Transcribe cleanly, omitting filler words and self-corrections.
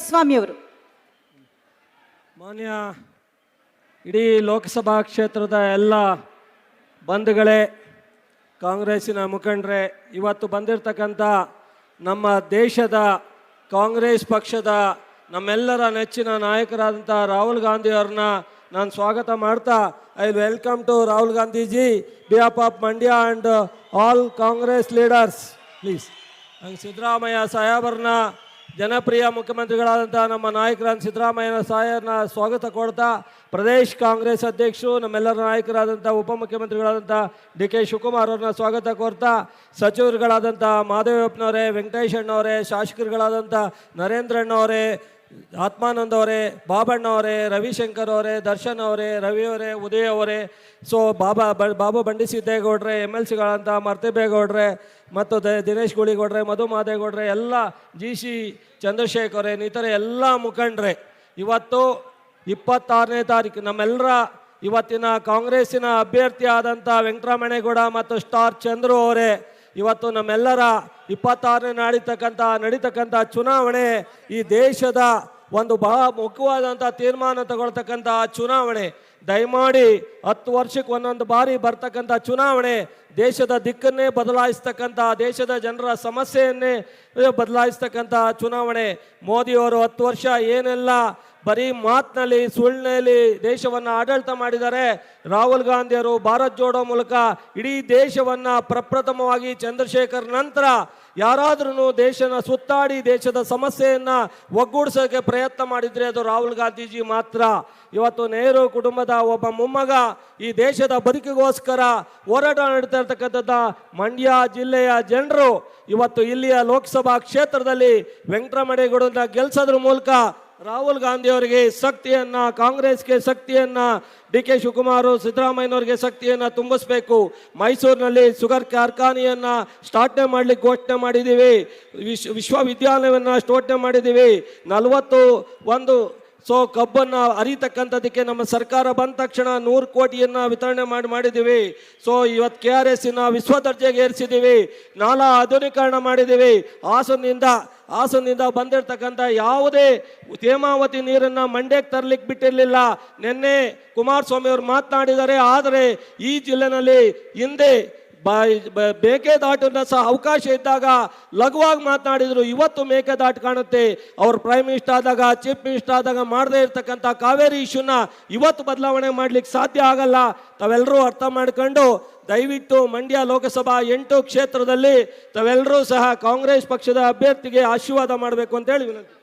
ಕುಮಾರಸ್ವಾಮಿ ಅವರು. ಮಾನ್ಯ ಇಡೀ ಲೋಕಸಭಾ ಕ್ಷೇತ್ರದ ಎಲ್ಲ ಬಂಧುಗಳೇ, ಕಾಂಗ್ರೆಸ್ಸಿನ ಮುಖಂಡರೇ, ಇವತ್ತು ಬಂದಿರತಕ್ಕಂಥ ನಮ್ಮ ದೇಶದ ಕಾಂಗ್ರೆಸ್ ಪಕ್ಷದ ನಮ್ಮೆಲ್ಲರ ನೆಚ್ಚಿನ ನಾಯಕರಾದಂಥ ರಾಹುಲ್ ಗಾಂಧಿ ಅವ್ರನ್ನ ನಾನು ಸ್ವಾಗತ ಮಾಡ್ತಾ, I welcome to Rahul Gandhiji behalf of Mandya and all Congress leaders please. Siddaramaiah ಸಾಹೇಬರನ್ನ ಜನಪ್ರಿಯ ಮುಖ್ಯಮಂತ್ರಿಗಳಾದಂಥ ನಮ್ಮ ನಾಯಕರಾದ ಸಿದ್ದರಾಮಯ್ಯನ ಸಾಹೇಬರನ್ನ ಸ್ವಾಗತ ಕೊಡ್ತಾ, ಪ್ರದೇಶ್ ಕಾಂಗ್ರೆಸ್ ಅಧ್ಯಕ್ಷರು ನಮ್ಮೆಲ್ಲರ ನಾಯಕರಾದಂಥ ಉಪಮುಖ್ಯಮಂತ್ರಿಗಳಾದಂಥ ಡಿ ಕೆ ಶಿವಕುಮಾರ್ ಅವ್ರನ್ನ ಸ್ವಾಗತ ಕೋರ್ತಾ, ಸಚಿವರುಗಳಾದಂಥ ಮಾಧವಪ್ಪನವರೇ, ವೆಂಕಟೇಶ್ ಅಣ್ಣವರೇ, ಶಾಸಕರುಗಳಾದಂಥ ನರೇಂದ್ರಣ್ಣವರೇ, ಆತ್ಮಾನಂದ್ ಅವರೇ, ಬಾಬಣ್ಣವರೇ, ರವಿಶಂಕರ್ ಅವರೇ, ದರ್ಶನ್ ಅವರೇ, ರವಿ ಅವರೇ, ಉದಯ್ ಅವರೇ, ಸೊ ಬಾಬು ಬಂಡಿ ಸಿದ್ದೇಗೌಡ್ರೆ, ಎಮ್ ಎಲ್ ಸಿಗಳಂತ ಮರ್ತಿಬೇಗೌಡ್ರೆ ಮತ್ತು ದಿನೇಶ್ ಗುಳಿಗೌಡ್ರೆ, ಮಧು ಮಾದೇಗೌಡ್ರೆ, ಎಲ್ಲ GC ಚಂದ್ರಶೇಖರ್ ಇನ್ನಿತರೆ ಎಲ್ಲ ಮುಖಂಡ್ರೆ, ಇವತ್ತು 26ನೇ ತಾರೀಕು ನಮ್ಮೆಲ್ಲರ ಇವತ್ತಿನ ಕಾಂಗ್ರೆಸ್ಸಿನ ಅಭ್ಯರ್ಥಿ ಆದಂಥ ವೆಂಕಟರಮಣೇಗೌಡ ಮತ್ತು ಸ್ಟಾರ್ ಚಂದ್ರು ಅವರೇ, ಇವತ್ತು ನಮ್ಮೆಲ್ಲರ 26ನೇ ನಡೀತಕ್ಕಂಥ ಚುನಾವಣೆ ಈ ದೇಶದ ಒಂದು ಬಹಳ ಮುಖ್ಯವಾದಂಥ ತೀರ್ಮಾನ ತಗೊಳ್ತಕ್ಕಂಥ ಚುನಾವಣೆ. ದಯಮಾಡಿ 10 ವರ್ಷಕ್ಕೆ ಒಂದೊಂದು ಬಾರಿ ಬರ್ತಕ್ಕಂಥ ಚುನಾವಣೆ ದೇಶದ ದಿಕ್ಕನ್ನೇ ಬದಲಾಯಿಸ್ತಕ್ಕಂಥ, ದೇಶದ ಜನರ ಸಮಸ್ಯೆಯನ್ನೇ ಬದಲಾಯಿಸ್ತಕ್ಕಂಥ ಚುನಾವಣೆ. ಮೋದಿಯವರು 10 ವರ್ಷ ಏನೆಲ್ಲ ಬರೀ ಮಾತಿನಲ್ಲಿ ಸುಳ್ಳಿನಲ್ಲಿ ದೇಶವನ್ನು ಆಡಳಿತ ಮಾಡಿದ್ದಾರೆ, ರಾಹುಲ್ ಗಾಂಧಿಯವರು ಭಾರತ್ ಜೋಡೋ ಮೂಲಕ ಇಡೀ ದೇಶವನ್ನು ಪ್ರಪ್ರಥಮವಾಗಿ ಚಂದ್ರಶೇಖರ್ ನಂತರ ಯಾರಾದ್ರೂ ದೇಶನ ಸುತ್ತಾಡಿ ದೇಶದ ಸಮಸ್ಯೆಯನ್ನು ಒಗ್ಗೂಡಿಸೋಕ್ಕೆ ಪ್ರಯತ್ನ ಮಾಡಿದರೆ ಅದು ರಾಹುಲ್ ಗಾಂಧೀಜಿ ಮಾತ್ರ. ಇವತ್ತು ನೆಹರು ಕುಟುಂಬದ ಒಬ್ಬ ಮೊಮ್ಮಗ ಈ ದೇಶದ ಬದುಕಿಗೋಸ್ಕರ ಹೋರಾಟ ನಡೀತಾ ಇರ್ತಕ್ಕಂಥದ್ದು ಮಂಡ್ಯ ಜಿಲ್ಲೆಯ ಜನರು ಇವತ್ತು ಇಲ್ಲಿಯ ಲೋಕಸಭಾ ಕ್ಷೇತ್ರದಲ್ಲಿ ವೆಂಕಟರಮಣೇಗೌಡರನ್ನ ಗೆಲ್ಲಿಸೋದ್ರ ಮೂಲಕ ರಾಹುಲ್ ಗಾಂಧಿ ಅವರಿಗೆ ಶಕ್ತಿಯನ್ನ, ಕಾಂಗ್ರೆಸ್ಗೆ ಶಕ್ತಿಯನ್ನ, ಡಿ ಕೆ ಶಿವಕುಮಾರ್ ಸಿದ್ದರಾಮಯ್ಯನವರಿಗೆ ಶಕ್ತಿಯನ್ನ ತುಂಬಿಸ್ಬೇಕು. ಮೈಸೂರಿನಲ್ಲಿ ಶುಗರ್ ಕಾರ್ಖಾನೆಯನ್ನ ಸ್ಟಾರ್ಟ್ನೆ ಮಾಡ್ಲಿಕ್ಕೆ ಘೋಷಣೆ ಮಾಡಿದ್ದೀವಿ, ವಿಶ್ವವಿದ್ಯಾಲಯವನ್ನ ಸ್ಟಾರ್ಟ್ನೆ ಮಾಡಿದ್ದೀವಿ. 41 ಕಬ್ಬನ್ನು ಅರಿತಕ್ಕಂಥದಕ್ಕೆ ನಮ್ಮ ಸರ್ಕಾರ ಬಂದ ತಕ್ಷಣ 100 ಕೋಟಿಯನ್ನು ವಿತರಣೆ ಮಾಡಿದ್ದೀವಿ. ಇವತ್ತು KRSನ ವಿಶ್ವ ದರ್ಜೆಗೆ ಏರಿಸಿದ್ದೀವಿ, ನಾಲಾ ಆಧುನೀಕರಣ ಮಾಡಿದ್ದೀವಿ. ಹಾಸನದಿಂದ ಬಂದಿರತಕ್ಕಂಥ ಯಾವುದೇ ಹೇಮಾವತಿ ನೀರನ್ನು ಮಂಡ್ಯಕ್ಕೆ ತರಲಿಕ್ಕೆ ಬಿಟ್ಟಿರಲಿಲ್ಲ. ನಿನ್ನೆ ಕುಮಾರಸ್ವಾಮಿ ಅವರು ಮಾತನಾಡಿದ್ದಾರೆ, ಆದರೆ ಈ ಜಿಲ್ಲೆನಲ್ಲಿ ಹಿಂದೆ ಮೇಕೆದಾಟನ್ನ ಸಹ ಅವಕಾಶ ಇದ್ದಾಗ ಲಘುವಾಗಿ ಮಾತನಾಡಿದ್ರು. ಇವತ್ತು ಮೇಕೆದಾಟು ಕಾಣುತ್ತೆ. ಅವರು ಪ್ರೈಮ್ ಮಿನಿಸ್ಟರ್ ಆದಾಗ, ಚೀಫ್ ಮಿನಿಸ್ಟರ್ ಆದಾಗ ಮಾಡದೇ ಇರ್ತಕ್ಕಂಥ ಕಾವೇರಿ ಇಶ್ಯೂನ ಇವತ್ತು ಬದಲಾವಣೆ ಮಾಡ್ಲಿಕ್ಕೆ ಸಾಧ್ಯ ಆಗಲ್ಲ. ತಾವೆಲ್ಲರೂ ಅರ್ಥ ಮಾಡ್ಕೊಂಡು ದಯವಿಟ್ಟು ಮಂಡ್ಯ ಲೋಕಸಭಾ 8 ಕ್ಷೇತ್ರದಲ್ಲಿ ತಾವೆಲ್ಲರೂ ಸಹ ಕಾಂಗ್ರೆಸ್ ಪಕ್ಷದ ಅಭ್ಯರ್ಥಿಗೆ ಆಶೀರ್ವಾದ ಮಾಡಬೇಕು ಅಂತೇಳಿ ವಿನಂತಿ.